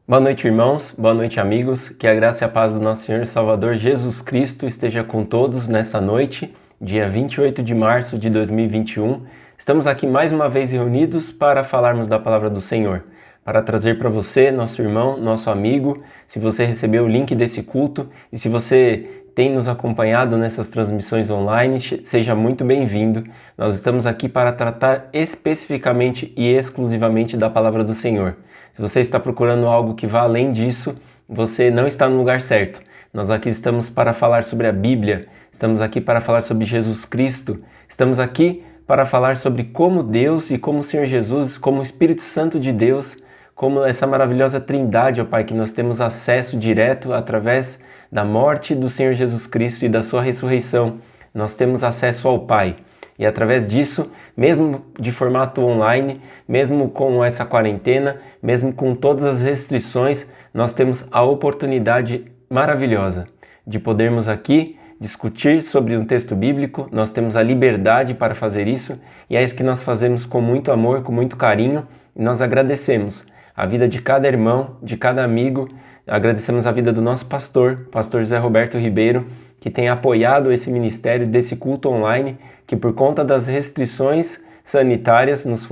Boa noite, irmãos. Boa noite, amigos. Que a graça e a paz do nosso Senhor e Salvador Jesus Cristo esteja com todos nesta noite, dia 28 de março de 2021. Estamos aqui mais uma vez reunidos para falarmos da palavra do Senhor, para trazer para você, nosso irmão, nosso amigo, se você recebeu o link desse culto e se você tem nos acompanhado nessas transmissões online, seja muito bem-vindo. Nós estamos aqui para tratar especificamente e exclusivamente da palavra do Senhor. Se você está procurando algo que vá além disso, você não está no lugar certo. Nós aqui estamos para falar sobre a Bíblia, estamos aqui para falar sobre Jesus Cristo, estamos aqui para falar sobre como Deus e como o Senhor Jesus, como o Espírito Santo de Deus, como essa maravilhosa trindade, ó Pai, que nós temos acesso direto através da morte do Senhor Jesus Cristo e da sua ressurreição. Nós temos acesso ao Pai. E através disso, mesmo de formato online, mesmo com essa quarentena, mesmo com todas as restrições, nós temos a oportunidade maravilhosa de podermos aqui discutir sobre um texto bíblico. Nós temos a liberdade para fazer isso e é isso que nós fazemos com muito amor, com muito carinho, e nós agradecemos a vida de cada irmão, de cada amigo. Agradecemos a vida do nosso pastor José Roberto Ribeiro, que tem apoiado esse ministério desse culto online, que por conta das restrições sanitárias nos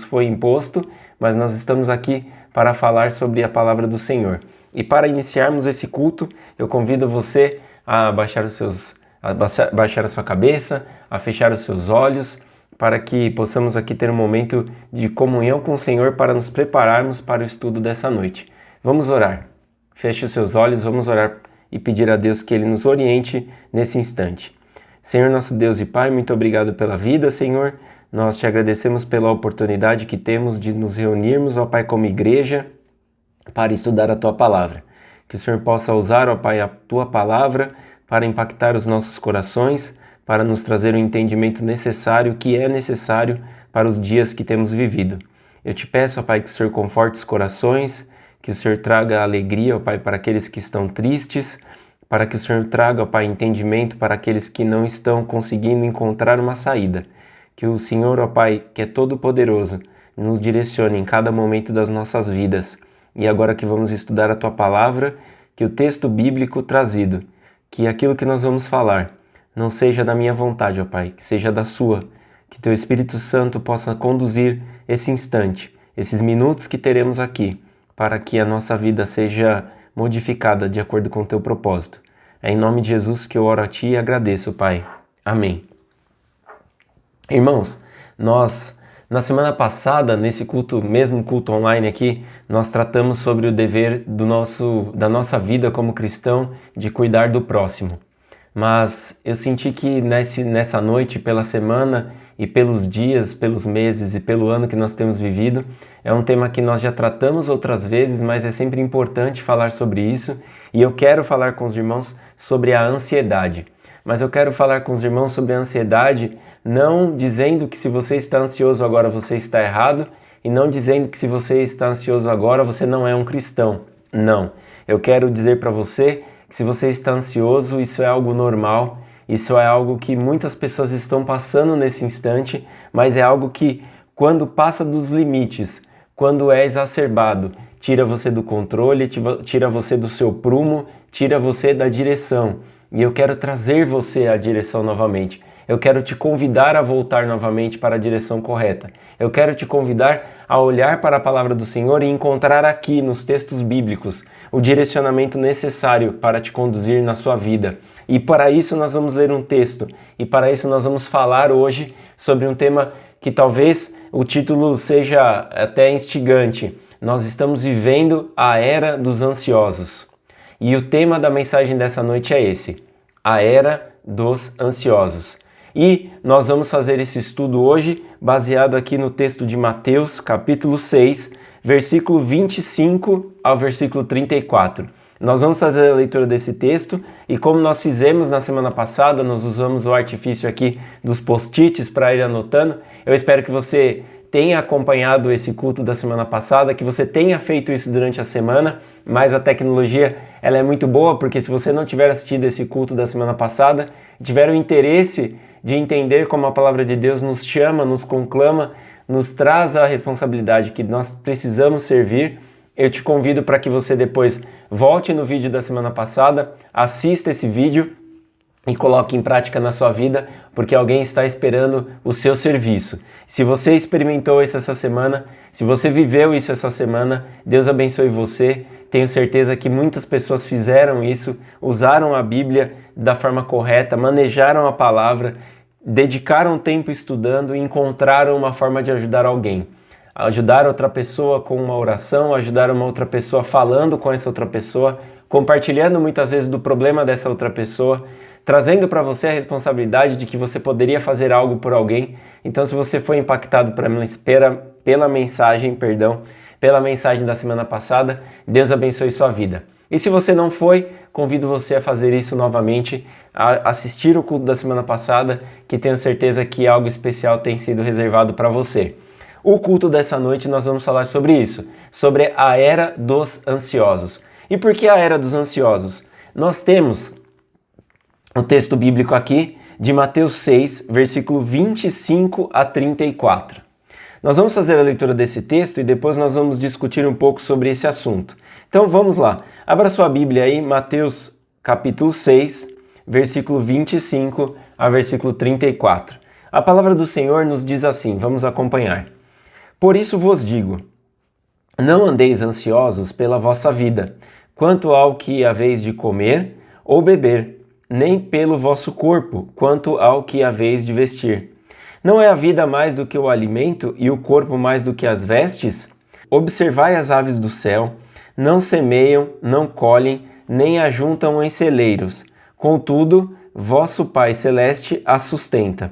foi imposto, mas nós estamos aqui para falar sobre a palavra do Senhor. E para iniciarmos esse culto, eu convido você a baixar a sua cabeça, a fechar os seus olhos, para que possamos aqui ter um momento de comunhão com o Senhor para nos prepararmos para o estudo dessa noite. Vamos orar. Feche os seus olhos, vamos orar e pedir a Deus que Ele nos oriente nesse instante. Senhor, nosso Deus e Pai, muito obrigado pela vida, Senhor. Nós te agradecemos pela oportunidade que temos de nos reunirmos, ó Pai, como igreja, para estudar a Tua Palavra. Que o Senhor possa usar, ó Pai, a Tua Palavra para impactar os nossos corações, para nos trazer o entendimento necessário, que é necessário para os dias que temos vivido. Eu te peço, ó Pai, que o Senhor conforte os corações, que o Senhor traga alegria, ó Pai, para aqueles que estão tristes, para que o Senhor traga, ó Pai, entendimento para aqueles que não estão conseguindo encontrar uma saída. Que o Senhor, ó Pai, que é todo-poderoso, nos direcione em cada momento das nossas vidas. E agora que vamos estudar a Tua Palavra, que o texto bíblico trazido, que aquilo que nós vamos falar, não seja da minha vontade, ó Pai, que seja da Sua. Que Teu Espírito Santo possa conduzir esse instante, esses minutos que teremos aqui, para que a nossa vida seja modificada de acordo com o Teu propósito. É em nome de Jesus que eu oro a Ti e agradeço, Pai. Amém. Irmãos, nós, na semana passada, nesse mesmo culto online aqui, nós tratamos sobre o dever da nossa vida como cristão de cuidar do próximo. Mas eu senti que nessa noite, pela semana e pelos dias, pelos meses e pelo ano que nós temos vivido, é um tema que nós já tratamos outras vezes, mas é sempre importante falar sobre isso. E eu quero falar com os irmãos sobre a ansiedade. Mas eu quero falar com os irmãos sobre a ansiedade, não dizendo que se você está ansioso agora você está errado, e não dizendo que se você está ansioso agora você não é um cristão. Não. Eu quero dizer para você que se você está ansioso, isso é algo normal, isso é algo que muitas pessoas estão passando nesse instante, mas é algo que, quando passa dos limites, quando é exacerbado, tira você do controle, tira você do seu prumo, tira você da direção. E eu quero trazer você à direção novamente. Eu quero te convidar a voltar novamente para a direção correta. Eu quero te convidar a olhar para a palavra do Senhor e encontrar aqui nos textos bíblicos o direcionamento necessário para te conduzir na sua vida. E para isso nós vamos ler um texto. E para isso nós vamos falar hoje sobre um tema que talvez o título seja até instigante. Nós estamos vivendo a era dos ansiosos. E o tema da mensagem dessa noite é esse: a era dos ansiosos. E nós vamos fazer esse estudo hoje baseado aqui no texto de Mateus, capítulo 6, versículo 25 ao versículo 34. Nós vamos fazer a leitura desse texto e, como nós fizemos na semana passada, nós usamos o artifício aqui dos post-its para ir anotando. Eu espero que você tenha acompanhado esse culto da semana passada, que você tenha feito isso durante a semana, mas a tecnologia ela é muito boa, porque se você não tiver assistido esse culto da semana passada, tiver o interesse de entender como a palavra de Deus nos chama, nos conclama, nos traz a responsabilidade que nós precisamos servir, eu te convido para que você depois volte no vídeo da semana passada, assista esse vídeo e coloque em prática na sua vida, porque alguém está esperando o seu serviço. Se você experimentou isso essa semana, se você viveu isso essa semana, Deus abençoe você. Tenho certeza que muitas pessoas fizeram isso, usaram a Bíblia da forma correta, manejaram a palavra, dedicaram tempo estudando e encontraram uma forma de ajudar alguém. Ajudar outra pessoa com uma oração, ajudar uma outra pessoa falando com essa outra pessoa, compartilhando muitas vezes do problema dessa outra pessoa, trazendo para você a responsabilidade de que você poderia fazer algo por alguém. Então, se você foi impactado pela mensagem da semana passada, Deus abençoe sua vida. E se você não foi, convido você a fazer isso novamente, a assistir o culto da semana passada, que tenho certeza que algo especial tem sido reservado para você. O culto dessa noite nós vamos falar sobre isso, sobre a era dos ansiosos. E por que a era dos ansiosos? Nós temos o texto bíblico aqui de Mateus 6, versículo 25 a 34. Nós vamos fazer a leitura desse texto e depois nós vamos discutir um pouco sobre esse assunto. Então vamos lá, abra sua Bíblia aí, Mateus capítulo 6, versículo 25 a versículo 34. A palavra do Senhor nos diz assim, vamos acompanhar. Por isso vos digo, não andeis ansiosos pela vossa vida, quanto ao que haveis de comer ou beber, nem pelo vosso corpo, quanto ao que haveis de vestir. Não é a vida mais do que o alimento e o corpo mais do que as vestes? Observai as aves do céu, não semeiam, não colhem, nem ajuntam em celeiros. Contudo, vosso Pai Celeste as sustenta.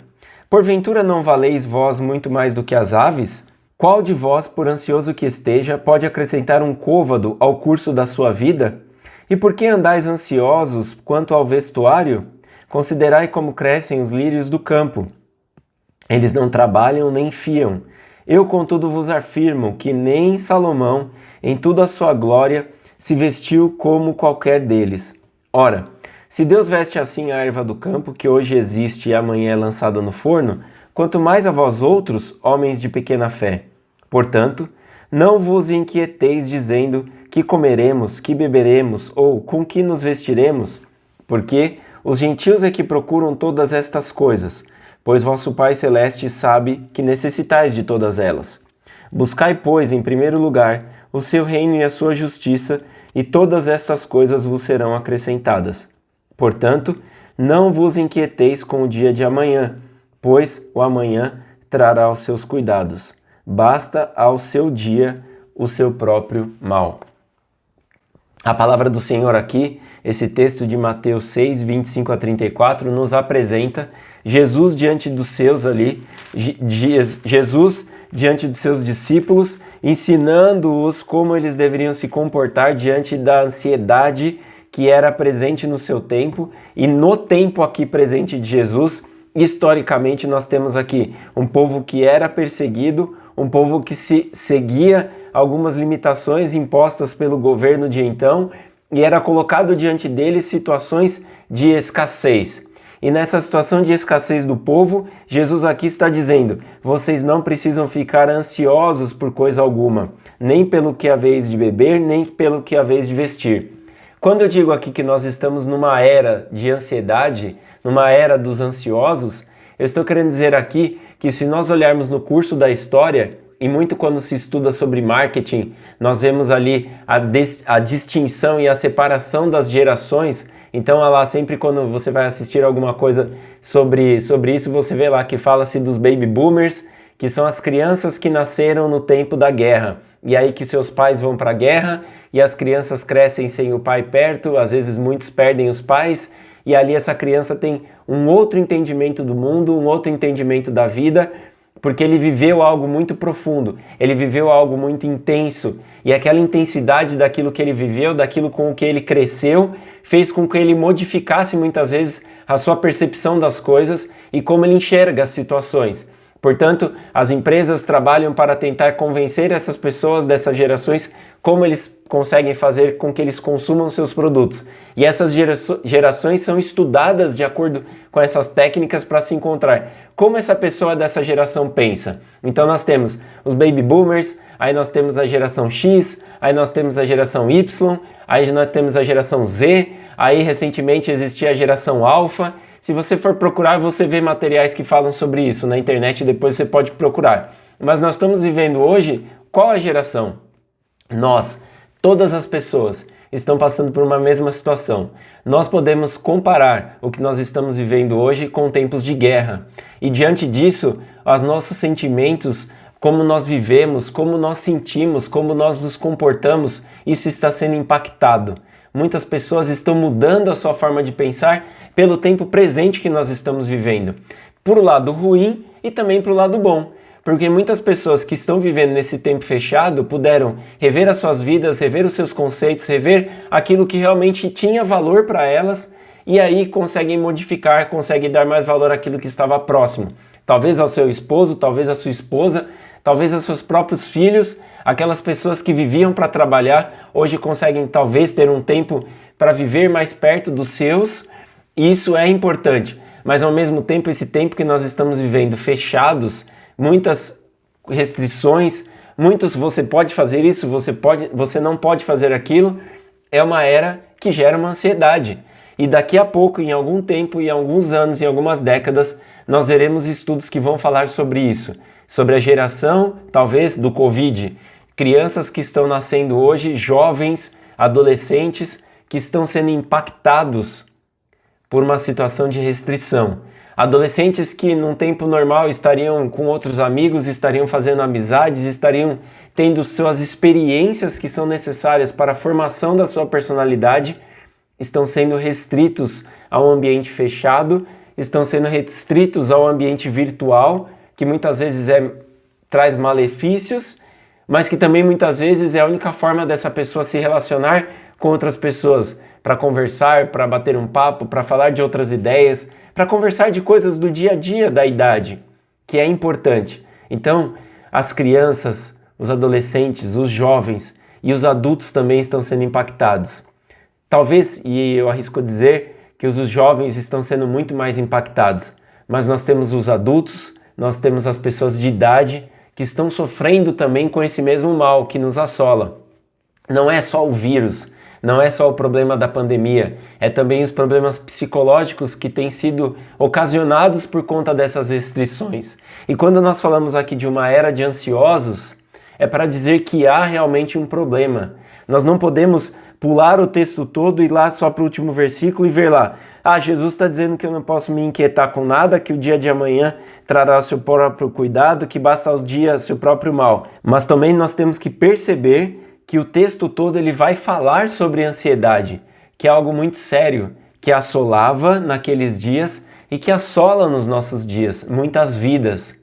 Porventura não valeis vós muito mais do que as aves? Qual de vós, por ansioso que esteja, pode acrescentar um côvado ao curso da sua vida? E por que andais ansiosos quanto ao vestuário? Considerai como crescem os lírios do campo. Eles não trabalham nem fiam. Eu, contudo, vos afirmo que nem Salomão, em toda a sua glória, se vestiu como qualquer deles. Ora, se Deus veste assim a erva do campo, que hoje existe e amanhã é lançada no forno, quanto mais a vós outros, homens de pequena fé. Portanto, não vos inquieteis dizendo que comeremos, que beberemos ou com que nos vestiremos, porque os gentios é que procuram todas estas coisas, pois vosso Pai Celeste sabe que necessitais de todas elas. Buscai, pois, em primeiro lugar, o seu reino e a sua justiça, e todas estas coisas vos serão acrescentadas. Portanto, não vos inquieteis com o dia de amanhã, pois o amanhã trará os seus cuidados. Basta ao seu dia o seu próprio mal. A palavra do Senhor aqui, esse texto de Mateus 6, 25 a 34, nos apresenta Jesus diante dos seus ali, Jesus diante dos seus discípulos, ensinando-os como eles deveriam se comportar diante da ansiedade que era presente no seu tempo. E no tempo aqui presente de Jesus, historicamente nós temos aqui um povo que era perseguido, um povo que seguia algumas limitações impostas pelo governo de então e era colocado diante deles situações de escassez. E nessa situação de escassez do povo, Jesus aqui está dizendo, vocês não precisam ficar ansiosos por coisa alguma, nem pelo que haveis de beber, nem pelo que haveis de vestir. Quando eu digo aqui que nós estamos numa era de ansiedade, numa era dos ansiosos, eu estou querendo dizer aqui que se nós olharmos no curso da história, e muito quando se estuda sobre marketing, nós vemos ali a distinção e a separação das gerações. Então, lá sempre quando você vai assistir alguma coisa sobre isso, você vê lá que fala-se dos baby boomers, que são as crianças que nasceram no tempo da guerra. E aí que seus pais vão para a guerra e as crianças crescem sem o pai perto, às vezes muitos perdem os pais, e ali essa criança tem um outro entendimento do mundo, um outro entendimento da vida, porque ele viveu algo muito profundo, ele viveu algo muito intenso, e aquela intensidade daquilo que ele viveu, daquilo com o que ele cresceu, fez com que ele modificasse muitas vezes a sua percepção das coisas e como ele enxerga as situações. Portanto, as empresas trabalham para tentar convencer essas pessoas dessas gerações como eles conseguem fazer com que eles consumam seus produtos. E essas gerações são estudadas de acordo com essas técnicas para se encontrar como essa pessoa dessa geração pensa. Então nós temos os baby boomers, aí nós temos a geração X, aí nós temos a geração Y, aí nós temos a geração Z, aí recentemente existia a geração Alpha. Se você for procurar, você vê materiais que falam sobre isso na internet, depois você pode procurar. Mas nós estamos vivendo hoje, qual a geração? Nós, todas as pessoas, estão passando por uma mesma situação. Nós podemos comparar o que nós estamos vivendo hoje com tempos de guerra. E diante disso, os nossos sentimentos, como nós vivemos, como nós sentimos, como nós nos comportamos, isso está sendo impactado. Muitas pessoas estão mudando a sua forma de pensar pelo tempo presente que nós estamos vivendo. Por o lado ruim e também para o lado bom. Porque muitas pessoas que estão vivendo nesse tempo fechado puderam rever as suas vidas, rever os seus conceitos, rever aquilo que realmente tinha valor para elas e aí conseguem modificar, conseguem dar mais valor àquilo que estava próximo. Talvez ao seu esposo, talvez à sua esposa, talvez aos seus próprios filhos. Aquelas pessoas que viviam para trabalhar, hoje conseguem talvez ter um tempo para viver mais perto dos seus. Isso é importante, mas ao mesmo tempo esse tempo que nós estamos vivendo fechados, muitas restrições, você pode fazer isso, você não pode fazer aquilo, é uma era que gera uma ansiedade. E daqui a pouco, em algum tempo, em alguns anos, em algumas décadas, nós veremos estudos que vão falar sobre isso, sobre a geração, talvez, do Covid. Crianças que estão nascendo hoje, jovens, adolescentes, que estão sendo impactados por uma situação de restrição. Adolescentes que num tempo normal estariam com outros amigos, estariam fazendo amizades, estariam tendo suas experiências que são necessárias para a formação da sua personalidade, estão sendo restritos ao ambiente fechado, estão sendo restritos ao ambiente virtual, que muitas vezes traz malefícios, mas que também muitas vezes é a única forma dessa pessoa se relacionar com outras pessoas, para conversar, para bater um papo, para falar de outras ideias, para conversar de coisas do dia a dia da idade, que é importante. Então, as crianças, os adolescentes, os jovens e os adultos também estão sendo impactados. Talvez, e eu arrisco dizer, que os jovens estão sendo muito mais impactados, mas nós temos os adultos, nós temos as pessoas de idade que estão sofrendo também com esse mesmo mal que nos assola. Não é só o vírus, não é só o problema da pandemia, é também os problemas psicológicos que têm sido ocasionados por conta dessas restrições. E quando nós falamos aqui de uma era de ansiosos, é para dizer que há realmente um problema. Nós não podemos pular o texto todo e ir lá só para o último versículo e ver lá: Jesus está dizendo que eu não posso me inquietar com nada, que o dia de amanhã trará o seu próprio cuidado, que basta aos dias seu próprio mal. Mas também nós temos que perceber que o texto todo ele vai falar sobre ansiedade, que é algo muito sério, que assolava naqueles dias e que assola nos nossos dias, muitas vidas.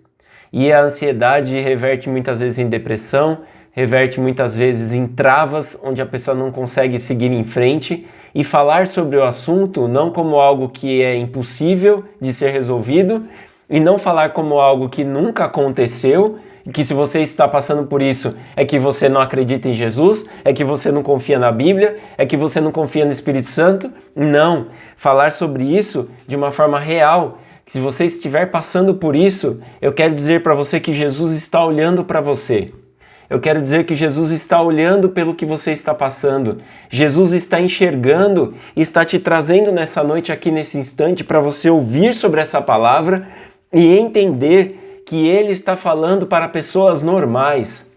E a ansiedade reverte muitas vezes em depressão, reverte muitas vezes em travas, onde a pessoa não consegue seguir em frente, e falar sobre o assunto não como algo que é impossível de ser resolvido, e não falar como algo que nunca aconteceu, que se você está passando por isso é que você não acredita em Jesus, é que você não confia na Bíblia, é que você não confia no Espírito Santo. Não, falar sobre isso de uma forma real. Se você estiver passando por isso, eu quero dizer para você que Jesus está olhando para você. Eu quero dizer que Jesus está olhando pelo que você está passando. Jesus está enxergando e está te trazendo nessa noite aqui, nesse instante, para você ouvir sobre essa palavra e entender que Ele está falando para pessoas normais.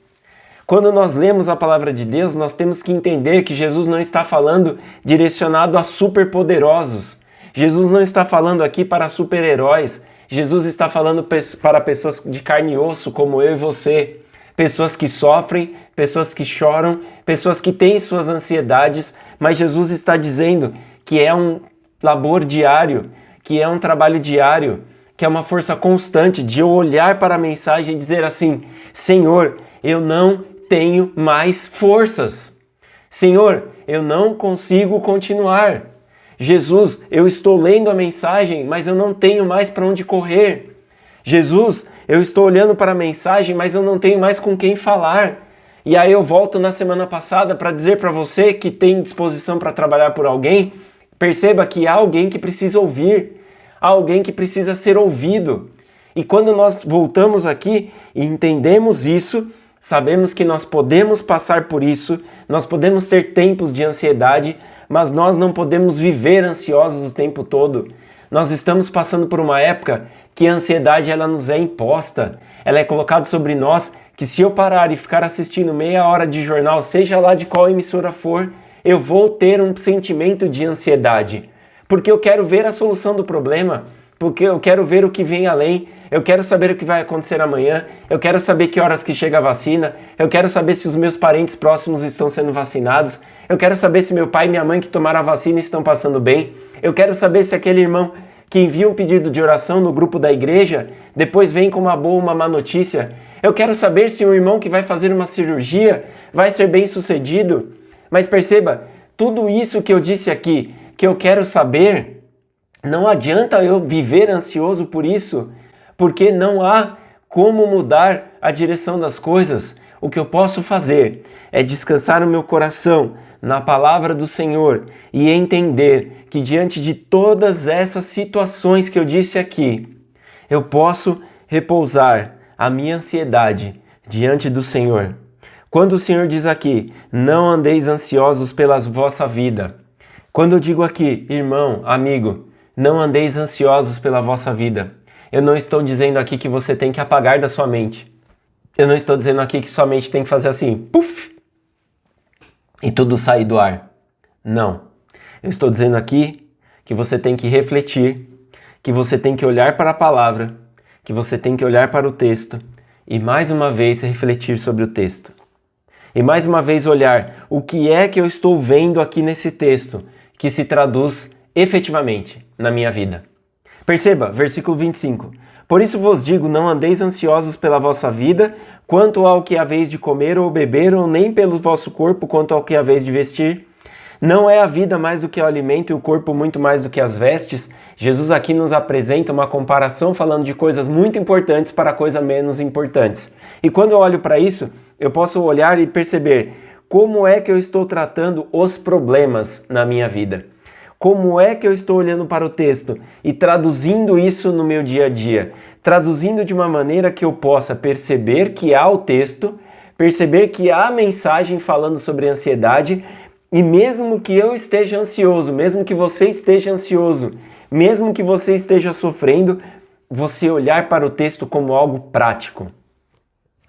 Quando nós lemos a palavra de Deus, nós temos que entender que Jesus não está falando direcionado a superpoderosos. Jesus não está falando aqui para super-heróis. Jesus está falando para pessoas de carne e osso, como eu e você. Pessoas que sofrem, pessoas que choram, pessoas que têm suas ansiedades, mas Jesus está dizendo que é um labor diário, que é um trabalho diário, que é uma força constante de eu olhar para a mensagem e dizer assim: Senhor, eu não tenho mais forças. Senhor, eu não consigo continuar. Jesus, eu estou lendo a mensagem, mas eu não tenho mais para onde correr. Jesus, eu estou olhando para a mensagem, mas eu não tenho mais com quem falar. E aí eu volto na semana passada para dizer para você que tem disposição para trabalhar por alguém, perceba que há alguém que precisa ouvir, há alguém que precisa ser ouvido. E quando nós voltamos aqui e entendemos isso, sabemos que nós podemos passar por isso, nós podemos ter tempos de ansiedade, mas nós não podemos viver ansiosos o tempo todo. Nós estamos passando por uma época que a ansiedade ela nos é imposta, ela é colocada sobre nós, que se eu parar e ficar assistindo meia hora de jornal, seja lá de qual emissora for, eu vou ter um sentimento de ansiedade, porque eu quero ver a solução do problema, porque eu quero ver o que vem além, eu quero saber o que vai acontecer amanhã, eu quero saber que horas que chega a vacina, eu quero saber se os meus parentes próximos estão sendo vacinados, eu quero saber se meu pai e minha mãe que tomaram a vacina estão passando bem, eu quero saber se aquele irmão que envia um pedido de oração no grupo da igreja, depois vem com uma boa ou uma má notícia. Eu quero saber se um irmão que vai fazer uma cirurgia vai ser bem sucedido. Mas perceba, tudo isso que eu disse aqui, que eu quero saber, não adianta eu viver ansioso por isso, porque não há como mudar a direção das coisas. O que eu posso fazer é descansar o meu coração na palavra do Senhor e entender que diante de todas essas situações que eu disse aqui, eu posso repousar a minha ansiedade diante do Senhor. Quando o Senhor diz aqui, não andeis ansiosos pela vossa vida. Quando eu digo aqui, irmão, amigo, não andeis ansiosos pela vossa vida. Eu não estou dizendo aqui que você tem que apagar da sua mente. Eu não estou dizendo aqui que sua mente tem que fazer assim, puf, e tudo sair do ar. Não. Eu estou dizendo aqui que você tem que refletir, que você tem que olhar para a palavra, que você tem que olhar para o texto e mais uma vez refletir sobre o texto. E mais uma vez olhar o que é que eu estou vendo aqui nesse texto que se traduz efetivamente na minha vida. Perceba, versículo 25. Por isso vos digo, não andeis ansiosos pela vossa vida, quanto ao que haveis de comer ou beber, ou nem pelo vosso corpo, quanto ao que haveis de vestir. Não é a vida mais do que o alimento e o corpo muito mais do que as vestes? Jesus aqui nos apresenta uma comparação falando de coisas muito importantes para coisas menos importantes. E quando eu olho para isso, eu posso olhar e perceber como é que eu estou tratando os problemas na minha vida. Como é que eu estou olhando para o texto e traduzindo isso no meu dia a dia? Traduzindo de uma maneira que eu possa perceber que há o texto, perceber que há a mensagem falando sobre ansiedade, e mesmo que eu esteja ansioso, mesmo que você esteja ansioso, mesmo que você esteja sofrendo, você olhar para o texto como algo prático.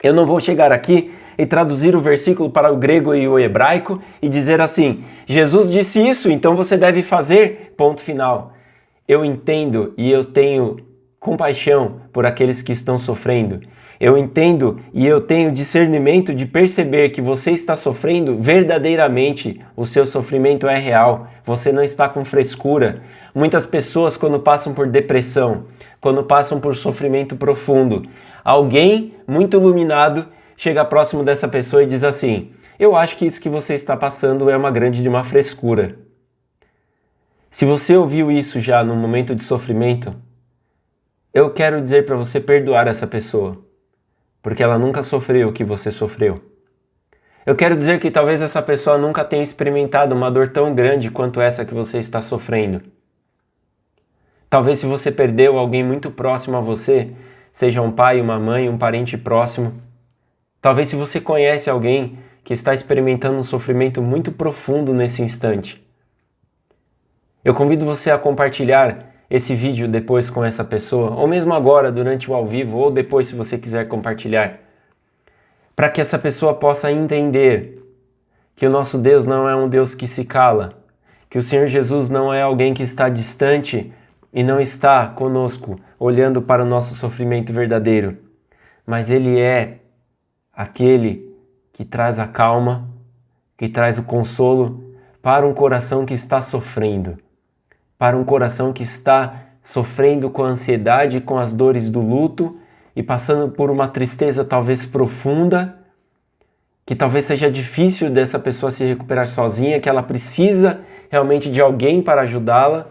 Eu não vou chegar aqui e traduzir o versículo para o grego e o hebraico e dizer assim, Jesus disse isso, então você deve fazer, ponto final. Eu entendo e eu tenho compaixão por aqueles que estão sofrendo. Eu entendo e eu tenho discernimento de perceber que você está sofrendo verdadeiramente, o seu sofrimento é real, você não está com frescura. Muitas pessoas, quando passam por depressão, quando passam por sofrimento profundo, alguém muito iluminado chega próximo dessa pessoa e diz assim, eu acho que isso que você está passando é uma grande de uma frescura. Se você ouviu isso já no momento de sofrimento, eu quero dizer para você perdoar essa pessoa, porque ela nunca sofreu o que você sofreu. Eu quero dizer que talvez essa pessoa nunca tenha experimentado uma dor tão grande quanto essa que você está sofrendo. Talvez se você perdeu alguém muito próximo a você, seja um pai, uma mãe, um parente próximo, talvez se você conhece alguém que está experimentando um sofrimento muito profundo nesse instante, eu convido você a compartilhar esse vídeo depois com essa pessoa, ou mesmo agora, durante o ao vivo, ou depois se você quiser compartilhar, para que essa pessoa possa entender que o nosso Deus não é um Deus que se cala, que o Senhor Jesus não é alguém que está distante e não está conosco, olhando para o nosso sofrimento verdadeiro, mas Ele é aquele que traz a calma, que traz o consolo para um coração que está sofrendo, para um coração que está sofrendo com a ansiedade, com as dores do luto e passando por uma tristeza talvez profunda, que talvez seja difícil dessa pessoa se recuperar sozinha, que ela precisa realmente de alguém para ajudá-la.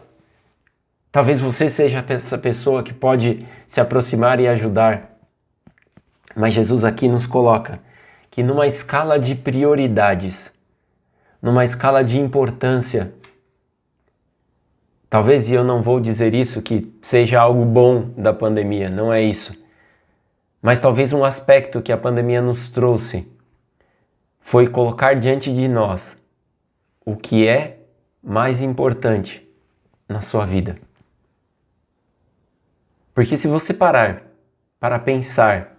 Talvez você seja essa pessoa que pode se aproximar e ajudar. Mas Jesus aqui nos coloca que numa escala de prioridades, numa escala de importância, talvez, e eu não vou dizer isso, que seja algo bom da pandemia, não é isso. Mas talvez um aspecto que a pandemia nos trouxe foi colocar diante de nós o que é mais importante na sua vida. Porque se você parar para pensar,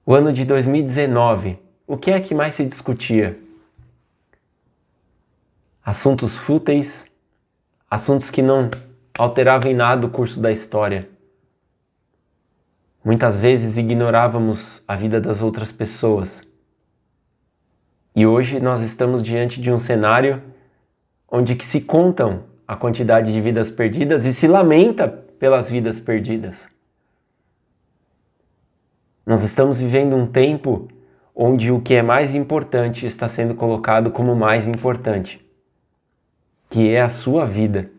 o ano de 2019, o que é que mais se discutia? Assuntos fúteis, assuntos que não alteravam em nada o curso da história. Muitas vezes ignorávamos a vida das outras pessoas. E hoje nós estamos diante de um cenário onde que se contam a quantidade de vidas perdidas e se lamenta pelas vidas perdidas. Nós estamos vivendo um tempo onde o que é mais importante está sendo colocado como mais importante, que é a sua vida,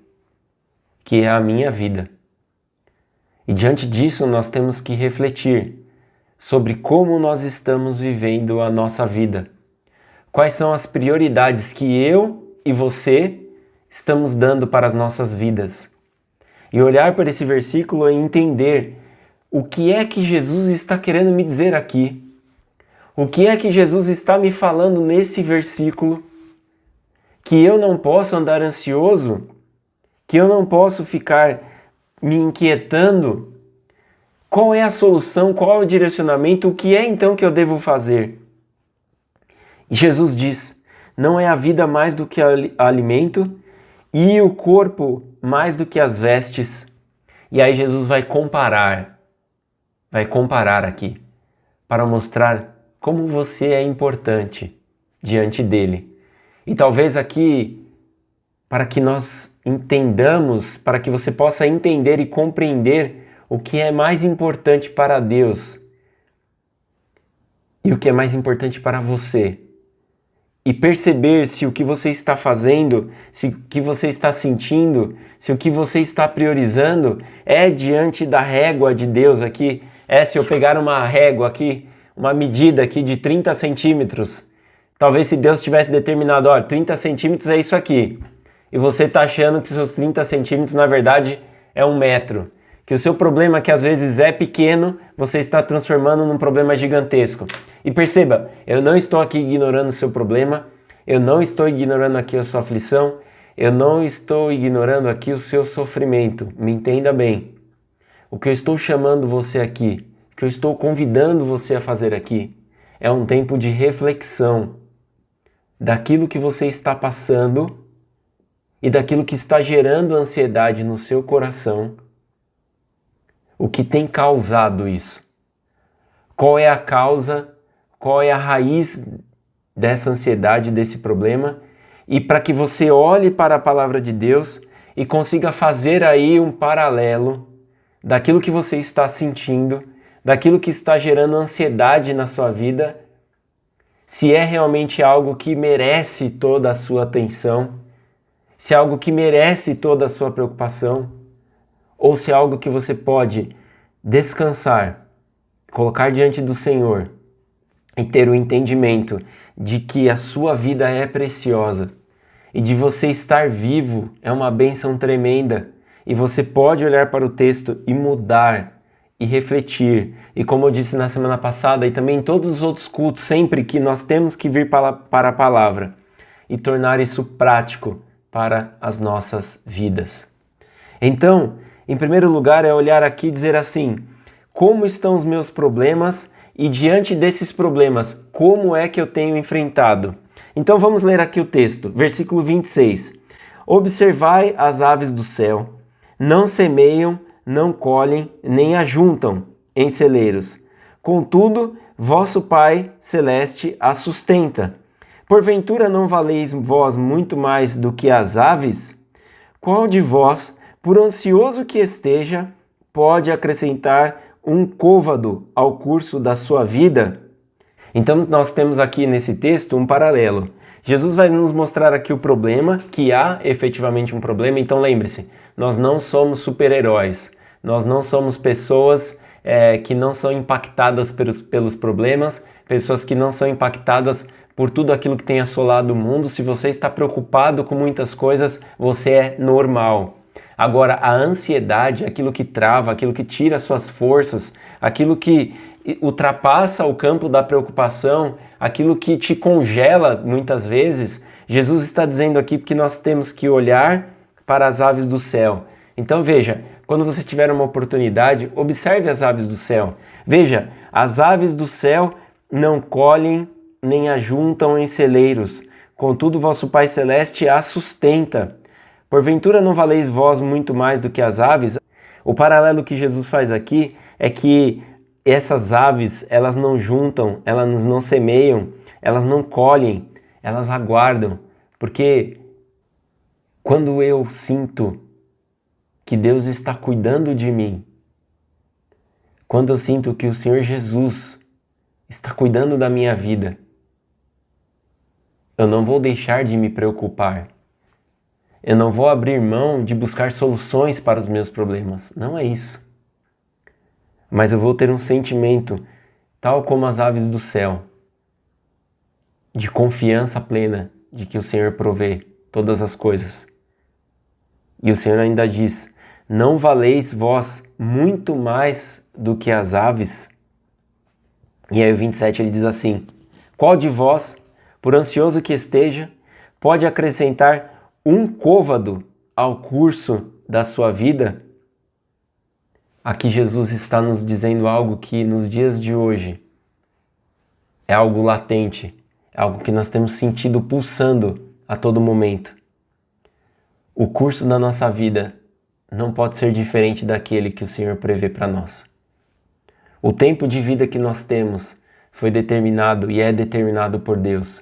que é a minha vida. E diante disso nós temos que refletir sobre como nós estamos vivendo a nossa vida. Quais são as prioridades que eu e você estamos dando para as nossas vidas? E olhar para esse versículo e entender o que é que Jesus está querendo me dizer aqui. O que é que Jesus está me falando nesse versículo? Que eu não posso andar ansioso? Que eu não posso ficar me inquietando? Qual é a solução? Qual é o direcionamento? O que é então que eu devo fazer? E Jesus diz, não é a vida mais do que alimento e o corpo mais do que as vestes. E aí Jesus vai comparar aqui para mostrar como você é importante diante dele. E talvez aqui, para que nós entendamos, para que você possa entender e compreender o que é mais importante para Deus e o que é mais importante para você. E perceber se o que você está fazendo, se o que você está sentindo, se o que você está priorizando é diante da régua de Deus aqui. Se eu pegar uma régua aqui, uma medida aqui de 30 centímetros, talvez se Deus tivesse determinado, 30 centímetros é isso aqui. E você está achando que seus 30 centímetros na verdade é 1 metro. Que o seu problema, que às vezes é pequeno, você está transformando num problema gigantesco. E perceba, eu não estou aqui ignorando o seu problema, eu não estou ignorando aqui a sua aflição, eu não estou ignorando aqui o seu sofrimento. Me entenda bem. O que eu estou chamando você aqui, o que eu estou convidando você a fazer aqui, é um tempo de reflexão daquilo que você está passando e daquilo que está gerando ansiedade no seu coração. O que tem causado isso? Qual é a causa? Qual é a raiz dessa ansiedade, desse problema? E para que você olhe para a palavra de Deus e consiga fazer aí um paralelo daquilo que você está sentindo, daquilo que está gerando ansiedade na sua vida, se é realmente algo que merece toda a sua atenção, se é algo que merece toda a sua preocupação, ou se é algo que você pode descansar, colocar diante do Senhor e ter o entendimento de que a sua vida é preciosa e de você estar vivo é uma bênção tremenda e você pode olhar para o texto e mudar e refletir. E como eu disse na semana passada e também em todos os outros cultos, sempre que nós temos que vir para a palavra e tornar isso prático para as nossas vidas. Então, em primeiro lugar, é olhar aqui e dizer assim, como estão os meus problemas e diante desses problemas, como é que eu tenho enfrentado? Então vamos ler aqui o texto, versículo 26. Observai as aves do céu, não semeiam, não colhem, nem ajuntam em celeiros. Contudo, vosso Pai Celeste as sustenta. Porventura não valeis vós muito mais do que as aves? Qual de vós, por ansioso que esteja, pode acrescentar um côvado ao curso da sua vida? Então nós temos aqui nesse texto um paralelo. Jesus vai nos mostrar aqui o problema, que há efetivamente um problema. Então lembre-se, nós não somos super-heróis, nós não somos pessoas que não são impactadas pelos problemas, pessoas que não são impactadas por tudo aquilo que tem assolado o mundo. Se você está preocupado com muitas coisas, você é normal. Agora, a ansiedade, aquilo que trava, aquilo que tira suas forças, aquilo que ultrapassa o campo da preocupação, aquilo que te congela muitas vezes, Jesus está dizendo aqui que nós temos que olhar para as aves do céu. Então veja, quando você tiver uma oportunidade, observe as aves do céu. Veja, as aves do céu não colhem nem ajuntam em celeiros, contudo vosso Pai Celeste as sustenta. Porventura não valeis vós muito mais do que as aves? O paralelo que Jesus faz aqui é que essas aves, elas não juntam, elas não semeiam, elas não colhem, elas aguardam. Porque quando eu sinto que Deus está cuidando de mim, quando eu sinto que o Senhor Jesus está cuidando da minha vida, eu não vou deixar de me preocupar. Eu não vou abrir mão de buscar soluções para os meus problemas. Não é isso. Mas eu vou ter um sentimento, tal como as aves do céu, de confiança plena de que o Senhor provê todas as coisas. E o Senhor ainda diz: não valeis vós muito mais do que as aves? E aí o 27 ele diz assim: qual de vós, por ansioso que esteja, pode acrescentar um côvado ao curso da sua vida? Aqui Jesus está nos dizendo algo que nos dias de hoje é algo latente, é algo que nós temos sentido pulsando a todo momento. O curso da nossa vida não pode ser diferente daquele que o Senhor prevê para nós. O tempo de vida que nós temos foi determinado e é determinado por Deus.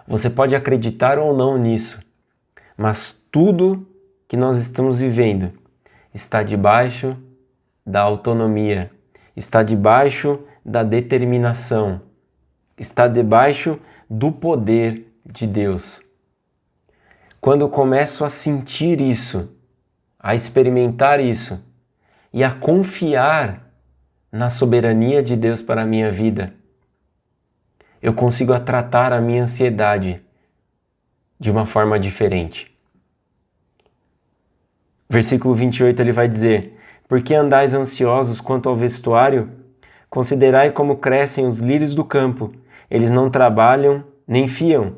Você pode acreditar ou não nisso, mas tudo que nós estamos vivendo está debaixo da autonomia, está debaixo da determinação, está debaixo do poder de Deus. Quando eu começo a sentir isso, a experimentar isso e a confiar na soberania de Deus para a minha vida, eu consigo tratar a minha ansiedade de uma forma diferente. Versículo 28 ele vai dizer: por que andais ansiosos quanto ao vestuário? Considerai como crescem os lírios do campo, eles não trabalham nem fiam.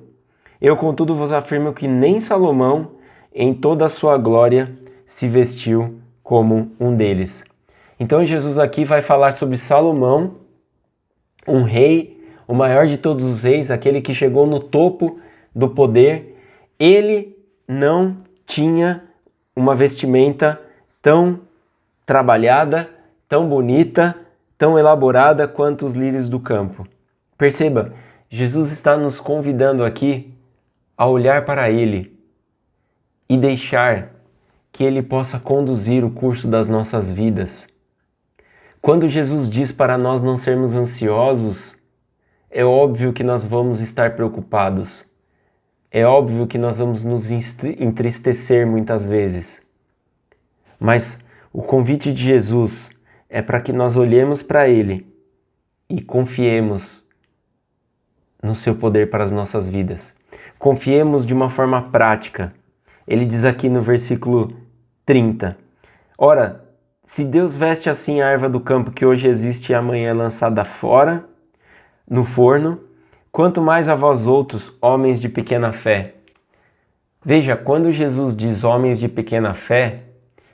Eu, contudo, vos afirmo que nem Salomão, em toda a sua glória, se vestiu como um deles. Então Jesus aqui vai falar sobre Salomão, um rei, o maior de todos os reis, aquele que chegou no topo do poder. Ele não tinha uma vestimenta tão trabalhada, tão bonita, tão elaborada quanto os lírios do campo. Perceba, Jesus está nos convidando aqui a olhar para Ele e deixar que Ele possa conduzir o curso das nossas vidas. Quando Jesus diz para nós não sermos ansiosos, é óbvio que nós vamos estar preocupados. É óbvio que nós vamos nos entristecer muitas vezes. Mas o convite de Jesus é para que nós olhemos para Ele e confiemos no seu poder para as nossas vidas. Confiemos de uma forma prática. Ele diz aqui no versículo 30: ora, se Deus veste assim a erva do campo que hoje existe e amanhã é lançada fora no forno, quanto mais a vós outros, homens de pequena fé. Veja, quando Jesus diz homens de pequena fé,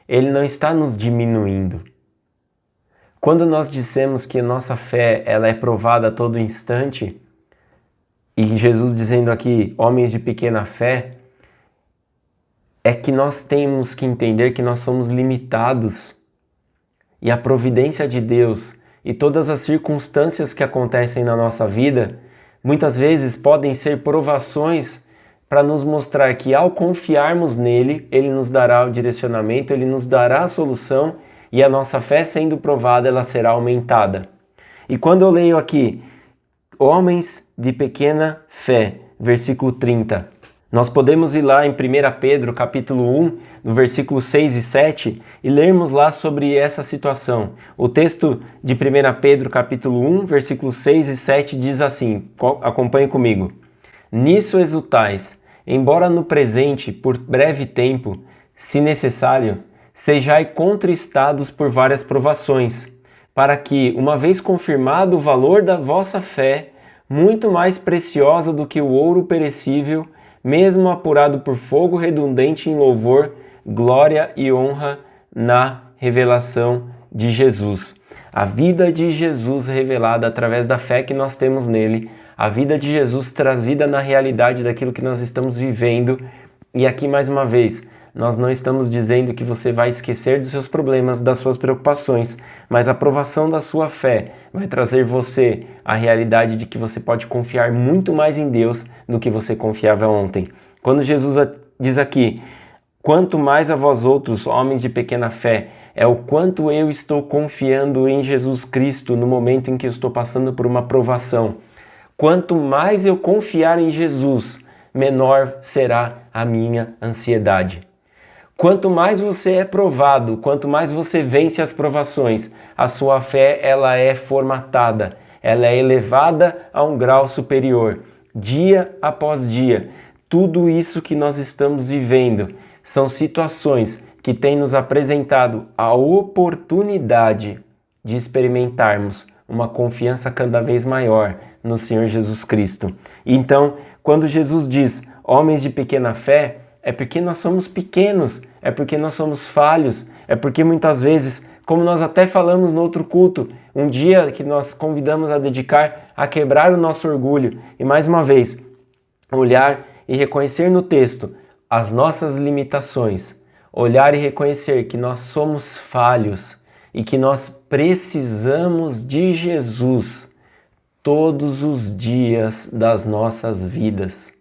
Ele não está nos diminuindo. Quando nós dissemos que nossa fé ela é provada a todo instante, e Jesus dizendo aqui, homens de pequena fé, é que nós temos que entender que nós somos limitados. E a providência de Deus e todas as circunstâncias que acontecem na nossa vida, muitas vezes podem ser provações para nos mostrar que ao confiarmos nele, Ele nos dará o direcionamento, Ele nos dará a solução e a nossa fé sendo provada, ela será aumentada. E quando eu leio aqui, homens de pequena fé, versículo 30, Nós podemos ir lá em 1 Pedro, capítulo 1, no versículo 6 e 7, e lermos lá sobre essa situação. O texto de 1 Pedro, capítulo 1, versículos 6 e 7 diz assim, acompanhe comigo. Nisso exultais, embora no presente, por breve tempo, se necessário, sejai contristados por várias provações, para que, uma vez confirmado o valor da vossa fé, muito mais preciosa do que o ouro perecível, mesmo apurado por fogo redundante em louvor, glória e honra na revelação de Jesus. A vida de Jesus revelada através da fé que nós temos nele, a vida de Jesus trazida na realidade daquilo que nós estamos vivendo. E aqui mais uma vez, nós não estamos dizendo que você vai esquecer dos seus problemas, das suas preocupações, mas a provação da sua fé vai trazer você a realidade de que você pode confiar muito mais em Deus do que você confiava ontem. Quando Jesus diz aqui, quanto mais a vós outros, homens de pequena fé, é o quanto eu estou confiando em Jesus Cristo no momento em que eu estou passando por uma provação. Quanto mais eu confiar em Jesus, menor será a minha ansiedade. Quanto mais você é provado, quanto mais você vence as provações, a sua fé ela é formatada, ela é elevada a um grau superior, dia após dia. Tudo isso que nós estamos vivendo são situações que têm nos apresentado a oportunidade de experimentarmos uma confiança cada vez maior no Senhor Jesus Cristo. Então, quando Jesus diz, homens de pequena fé, é porque nós somos pequenos, é porque nós somos falhos, é porque muitas vezes, como nós até falamos no outro culto, um dia que nós convidamos a dedicar a quebrar o nosso orgulho e mais uma vez, olhar e reconhecer no texto as nossas limitações, olhar e reconhecer que nós somos falhos e que nós precisamos de Jesus todos os dias das nossas vidas.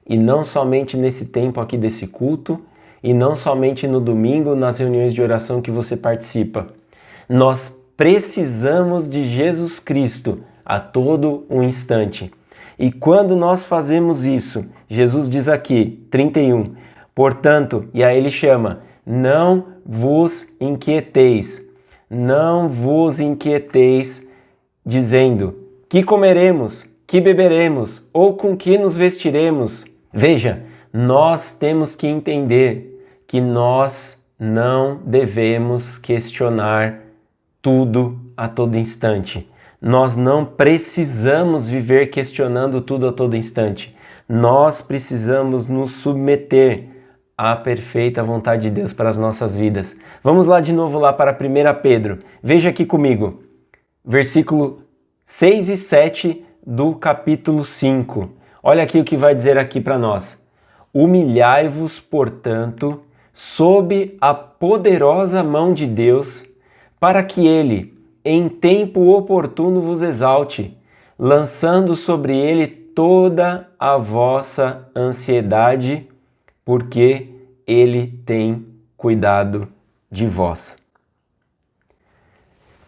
E não somente nesse tempo aqui desse culto, e não somente no domingo nas reuniões de oração que você participa. Nós precisamos de Jesus Cristo a todo um instante. E quando nós fazemos isso, Jesus diz aqui, 31, portanto, e aí ele chama, não vos inquieteis, dizendo, que comeremos, que beberemos, ou com que nos vestiremos. Veja, nós temos que entender que nós não devemos questionar tudo a todo instante. Nós não precisamos viver questionando tudo a todo instante. Nós precisamos nos submeter à perfeita vontade de Deus para as nossas vidas. Vamos lá de novo lá para 1 Pedro. Veja aqui comigo, versículo 6 e 7 do capítulo 5. Olha aqui o que vai dizer aqui para nós. Humilhai-vos, portanto, sob a poderosa mão de Deus, para que Ele, em tempo oportuno, vos exalte, lançando sobre Ele toda a vossa ansiedade, porque Ele tem cuidado de vós.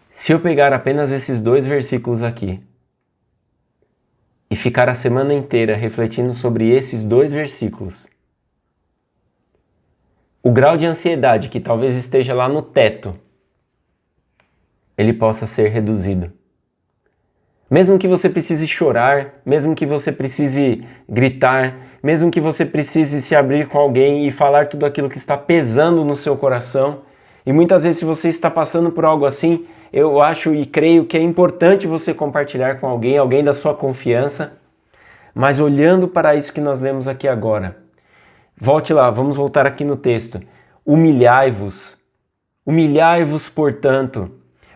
Se eu pegar apenas esses dois versículos aqui, e ficar a semana inteira refletindo sobre esses dois versículos, o grau de ansiedade que talvez esteja lá no teto, ele possa ser reduzido. Mesmo que você precise chorar, mesmo que você precise gritar, mesmo que você precise se abrir com alguém e falar tudo aquilo que está pesando no seu coração, e muitas vezes se você está passando por algo assim, eu acho e creio que é importante você compartilhar com alguém, alguém da sua confiança, mas olhando para isso que nós lemos aqui agora. Volte lá, vamos voltar aqui no texto. Humilhai-vos, portanto.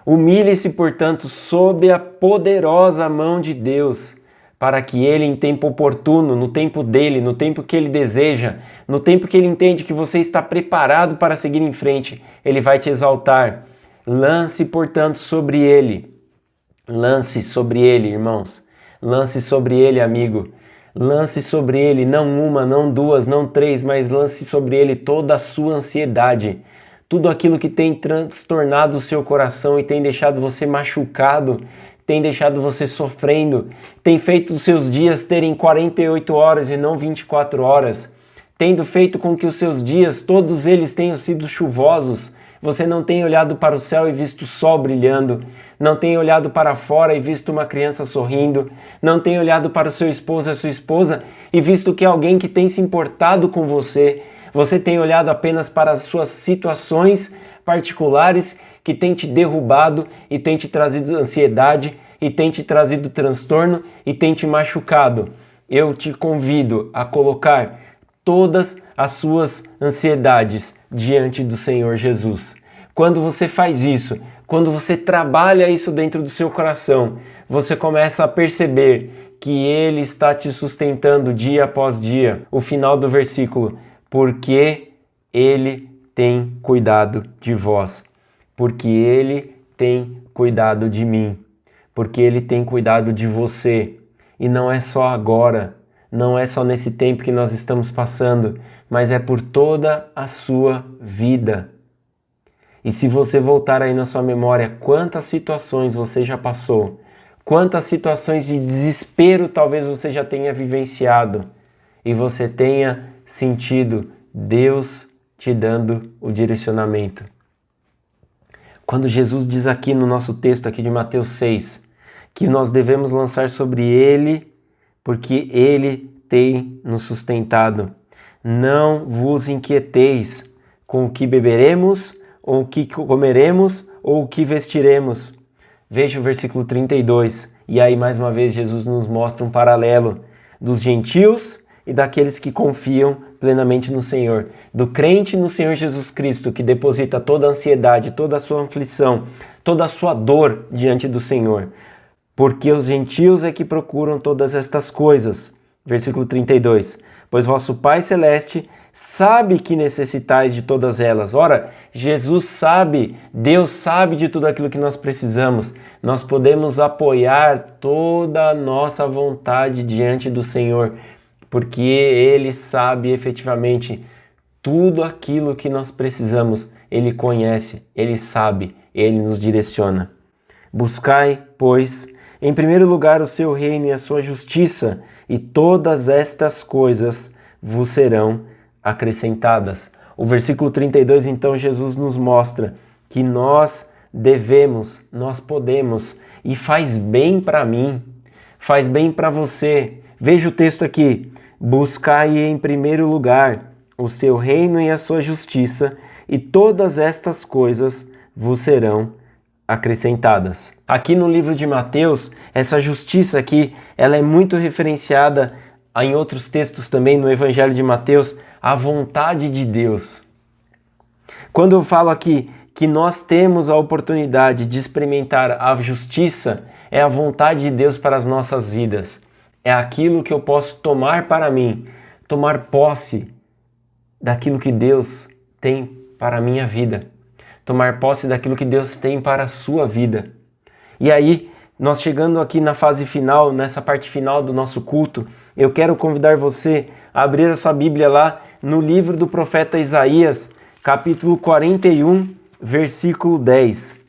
Humilhe-se, portanto, sob a poderosa mão de Deus, para que Ele, em tempo oportuno, no tempo dele, no tempo que Ele deseja, no tempo que Ele entende que você está preparado para seguir em frente, Ele vai te exaltar. Lance, portanto, sobre Ele. Lance sobre Ele, irmãos. Lance sobre Ele, amigo. Lance sobre Ele, não uma, não duas, não três, mas lance sobre Ele toda a sua ansiedade. Tudo aquilo que tem transtornado o seu coração e tem deixado você machucado, tem deixado você sofrendo, tem feito os seus dias terem 48 horas e não 24 horas, tendo feito com que os seus dias, todos eles tenham sido chuvosos. Você não tem olhado para o céu e visto o sol brilhando, não tem olhado para fora e visto uma criança sorrindo, não tem olhado para o seu esposo e a sua esposa e visto que é alguém que tem se importado com você. Você tem olhado apenas para as suas situações particulares que tem te derrubado e tem te trazido ansiedade e tem te trazido transtorno e tem te machucado. Eu te convido a colocar todas as suas ansiedades diante do Senhor Jesus. Quando você faz isso, quando você trabalha isso dentro do seu coração, você começa a perceber que Ele está te sustentando dia após dia. O final do versículo, porque Ele tem cuidado de vós, porque Ele tem cuidado de mim, porque Ele tem cuidado de você. E não é só agora, não é só nesse tempo que nós estamos passando, mas é por toda a sua vida. E se você voltar aí na sua memória, quantas situações você já passou, quantas situações de desespero talvez você já tenha vivenciado e você tenha sentido Deus te dando o direcionamento. Quando Jesus diz aqui no nosso texto aqui de Mateus 6, que nós devemos lançar sobre Ele, porque Ele tem nos sustentado. Não vos inquieteis com o que beberemos, ou o que comeremos, ou o que vestiremos. Veja o versículo 32. E aí, mais uma vez, Jesus nos mostra um paralelo dos gentios e daqueles que confiam plenamente no Senhor. Do crente no Senhor Jesus Cristo, que deposita toda a ansiedade, toda a sua aflição, toda a sua dor diante do Senhor. Porque os gentios é que procuram todas estas coisas. Versículo 32. Pois vosso Pai Celeste sabe que necessitais de todas elas. Ora, Jesus sabe, Deus sabe de tudo aquilo que nós precisamos. Nós podemos apoiar toda a nossa vontade diante do Senhor, porque Ele sabe efetivamente tudo aquilo que nós precisamos. Ele conhece, Ele sabe, Ele nos direciona. Buscai, pois, em primeiro lugar o seu reino e a sua justiça, e todas estas coisas vos serão acrescentadas. O versículo 32, então, Jesus nos mostra que nós devemos, nós podemos, e faz bem para mim, faz bem para você. Veja o texto aqui. Buscai em primeiro lugar o seu reino e a sua justiça, e todas estas coisas vos serão acrescentadas. Aqui no livro de Mateus, essa justiça aqui, ela é muito referenciada em outros textos também no Evangelho de Mateus, a vontade de Deus. Quando eu falo aqui que nós temos a oportunidade de experimentar a justiça, é a vontade de Deus para as nossas vidas. É aquilo que eu posso tomar para mim, tomar posse daquilo que Deus tem para a minha vida. Tomar posse daquilo que Deus tem para a sua vida. E aí, nós chegando aqui na fase final, nessa parte final do nosso culto, eu quero convidar você a abrir a sua Bíblia lá no livro do profeta Isaías, capítulo 41, versículo 10.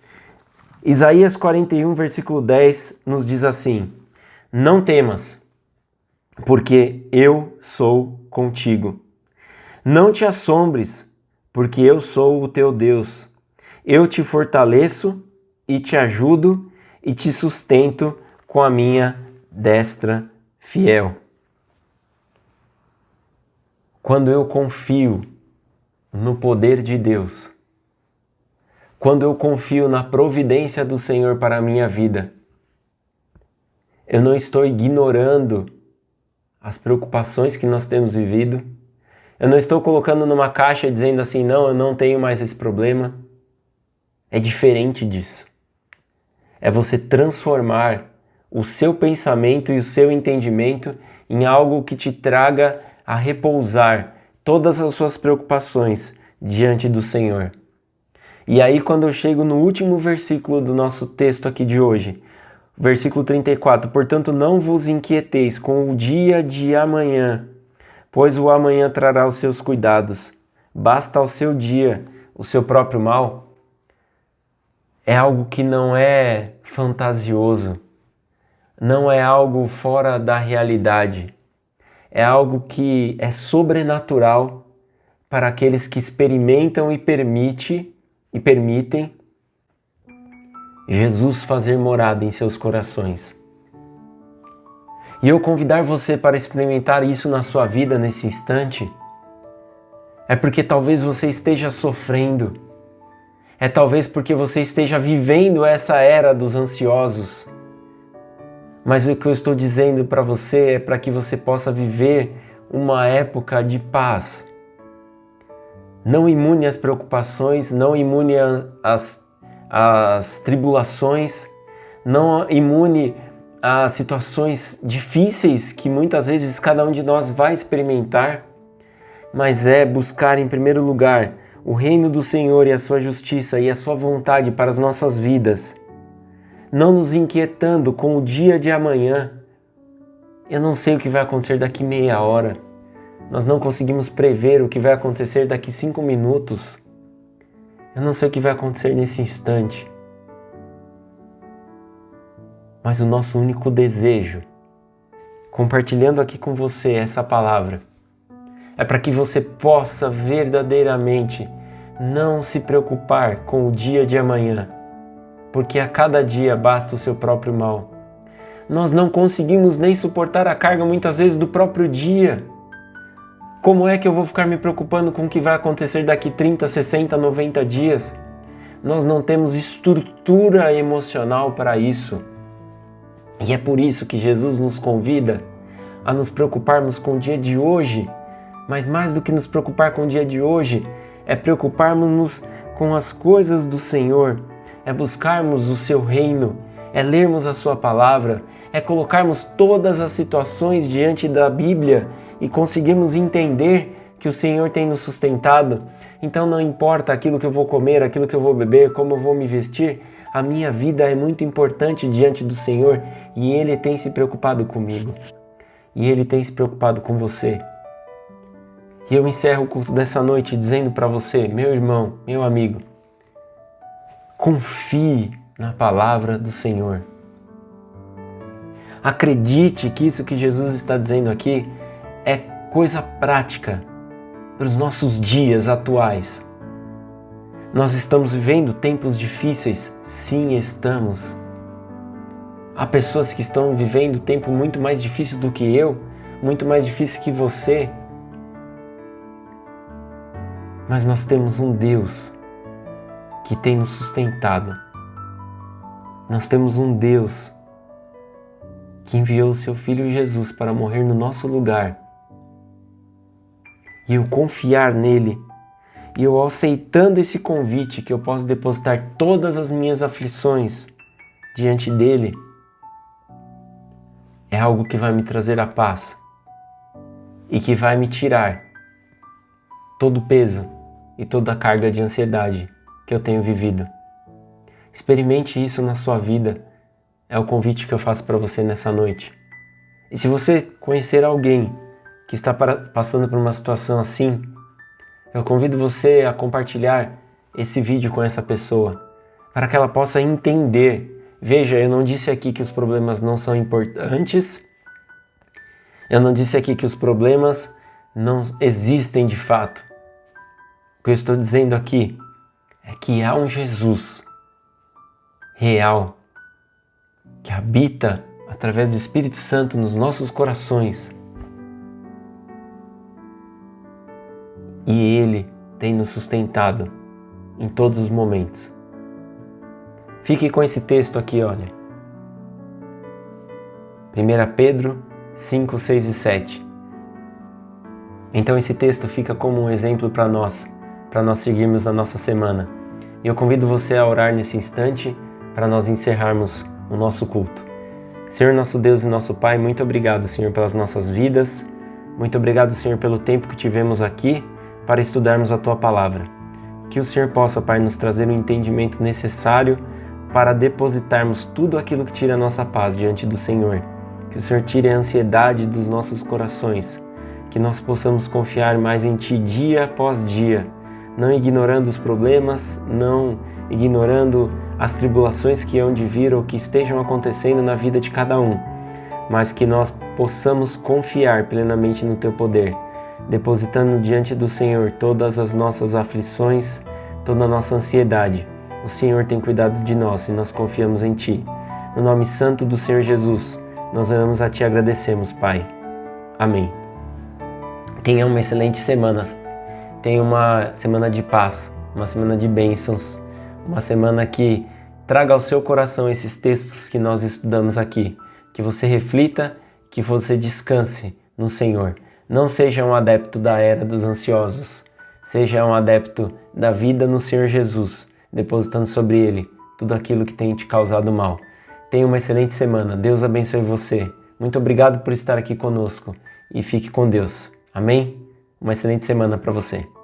Isaías 41, versículo 10 nos diz assim: Não temas, porque eu sou contigo. Não te assombres, porque eu sou o teu Deus. Eu te fortaleço e te ajudo e te sustento com a minha destra fiel. Quando eu confio no poder de Deus, quando eu confio na providência do Senhor para a minha vida, eu não estou ignorando as preocupações que nós temos vivido, eu não estou colocando numa caixa e dizendo assim, não, eu não tenho mais esse problema. É diferente disso. É você transformar o seu pensamento e o seu entendimento em algo que te traga a repousar todas as suas preocupações diante do Senhor. E aí, quando eu chego no último versículo do nosso texto aqui de hoje, versículo 34, portanto não vos inquieteis com o dia de amanhã, pois o amanhã trará os seus cuidados. Basta ao seu dia o seu próprio mal. É algo que não é fantasioso, não é algo fora da realidade. É algo que é sobrenatural para aqueles que experimentam e permitem Jesus fazer morada em seus corações. E eu convidar você para experimentar isso na sua vida nesse instante, é porque talvez você esteja sofrendo, é talvez porque você esteja vivendo essa era dos ansiosos. Mas o que eu estou dizendo para você é para que você possa viver uma época de paz. Não imune às preocupações, não imune às tribulações, não imune às situações difíceis que muitas vezes cada um de nós vai experimentar, mas é buscar em primeiro lugar o reino do Senhor e a sua justiça e a sua vontade para as nossas vidas. Não nos inquietando com o dia de amanhã. Eu não sei o que vai acontecer daqui meia hora. Nós não conseguimos prever o que vai acontecer daqui 5 minutos. Eu não sei o que vai acontecer nesse instante. Mas o nosso único desejo, compartilhando aqui com você essa palavra, é para que você possa verdadeiramente não se preocupar com o dia de amanhã, porque a cada dia basta o seu próprio mal. Nós não conseguimos nem suportar a carga muitas vezes do próprio dia. Como é que eu vou ficar me preocupando com o que vai acontecer daqui 30, 60, 90 dias? Nós não temos estrutura emocional para isso. E é por isso que Jesus nos convida a nos preocuparmos com o dia de hoje. Mas mais do que nos preocupar com o dia de hoje, é preocuparmos-nos com as coisas do Senhor, é buscarmos o seu reino, é lermos a sua palavra, é colocarmos todas as situações diante da Bíblia e conseguirmos entender que o Senhor tem nos sustentado. Então não importa aquilo que eu vou comer, aquilo que eu vou beber, como eu vou me vestir, a minha vida é muito importante diante do Senhor e Ele tem se preocupado comigo. E Ele tem se preocupado com você. E eu encerro o culto dessa noite dizendo para você, meu irmão, meu amigo, confie na palavra do Senhor. Acredite que isso que Jesus está dizendo aqui é coisa prática para os nossos dias atuais. Nós estamos vivendo tempos difíceis? Sim, estamos. Há pessoas que estão vivendo tempo muito mais difícil do que eu, muito mais difícil que você. Mas nós temos um Deus que tem nos sustentado. Nós temos um Deus que enviou o seu Filho Jesus para morrer no nosso lugar. E eu confiar nele, e eu aceitando esse convite que eu posso depositar todas as minhas aflições diante dele, é algo que vai me trazer a paz e que vai me tirar todo o peso e toda a carga de ansiedade que eu tenho vivido. Experimente isso na sua vida, é o convite que eu faço para você nessa noite. E se você conhecer alguém que está passando por uma situação assim, eu convido você a compartilhar esse vídeo com essa pessoa, para que ela possa entender. Veja, eu não disse aqui que os problemas não são importantes, eu não disse aqui que os problemas não existem de fato. O que eu estou dizendo aqui é que há um Jesus real que habita através do Espírito Santo nos nossos corações. E Ele tem nos sustentado em todos os momentos. Fique com esse texto aqui, olha. 1 Pedro 5, 6 e 7. Então esse texto fica como um exemplo para nós seguirmos na nossa semana. E eu convido você a orar nesse instante para nós encerrarmos o nosso culto. Senhor, nosso Deus e nosso Pai, muito obrigado, Senhor, pelas nossas vidas. Muito obrigado, Senhor, pelo tempo que tivemos aqui para estudarmos a Tua Palavra. Que o Senhor possa, Pai, nos trazer o entendimento necessário para depositarmos tudo aquilo que tira a nossa paz diante do Senhor. Que o Senhor tire a ansiedade dos nossos corações. Que nós possamos confiar mais em Ti dia após dia, não ignorando os problemas, não ignorando as tribulações que hão de vir ou que estejam acontecendo na vida de cada um, mas que nós possamos confiar plenamente no Teu poder, depositando diante do Senhor todas as nossas aflições, toda a nossa ansiedade. O Senhor tem cuidado de nós e nós confiamos em Ti. No nome santo do Senhor Jesus, nós oramos a Ti e agradecemos, Pai. Amém. Tenha uma excelente semana. Tenha uma semana de paz, uma semana de bênçãos, uma semana que traga ao seu coração esses textos que nós estudamos aqui. Que você reflita, que você descanse no Senhor. Não seja um adepto da era dos ansiosos. Seja um adepto da vida no Senhor Jesus, depositando sobre Ele tudo aquilo que tem te causado mal. Tenha uma excelente semana. Deus abençoe você. Muito obrigado por estar aqui conosco e fique com Deus. Amém? Uma excelente semana para você.